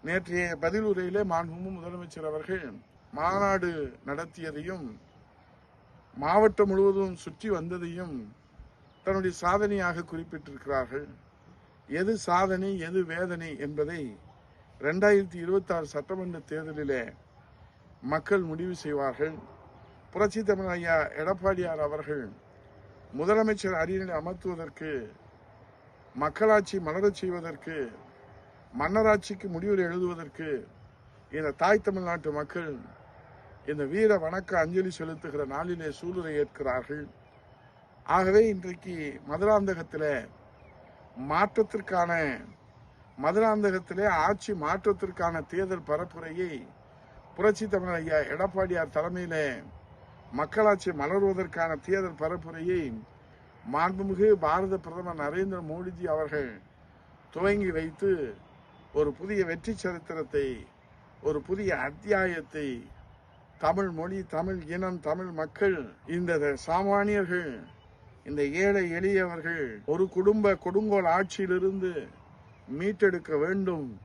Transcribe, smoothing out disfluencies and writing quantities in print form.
நேற்றைய பதிலுரையிலே மாண்புமிகு முதலமைச்சர் அவர்கள் மாநாடு நடத்தியதையும் மாவட்டம் முழுவதும் சுற்றி வந்ததையும் தன்னுடைய சாதனையாக குறிப்பிட்டிருக்கிறார்கள். எது சாதனை எது வேதனை என்பதை 2026 சட்டமன்ற தேர்தலிலே மக்கள் முடிவு செய்வார்கள். புரட்சி தமிழ் ஐயா எடப்பாடியார் அவர்கள் முதலமைச்சர் அரியணையில் அமர்த்துவதற்கு, மக்களாட்சி மலரச் செய்வதற்கு, மன்னராட்சிக்கு முடிவுரை எழுதுவதற்கு இந்த தாய் தமிழ்நாட்டு மக்கள் இந்த வீர வணக்க அஞ்சலி செலுத்துகிற நாளிலே சூளுரை ஏற்கிறார்கள். ஆகவே இன்றைக்கு மதுராந்தகத்திலே ஆட்சி மாற்றத்திற்கான தேர்தல் பரப்புரையை புரட்சி தமிழ் ஐயா எடப்பாடியார் தலைமையிலே மக்களாட்சி மலர்வதற்கான தேர்தல் பரப்புரையை மாண்புமிகு பாரத பிரதமர் நரேந்திர மோடிஜி அவர்கள் துவங்கி வைத்து ஒரு புதிய வெற்றி சரித்திரத்தை, ஒரு புதிய அத்தியாயத்தை தமிழ் மொழி, தமிழ் இனம், தமிழ் மக்கள், இந்த சாமானியர்கள், இந்த ஏழை எளியவர்கள் ஒரு குடும்ப கொடுங்கோல் ஆட்சியிலிருந்து மீட்டெடுக்க வேண்டும்.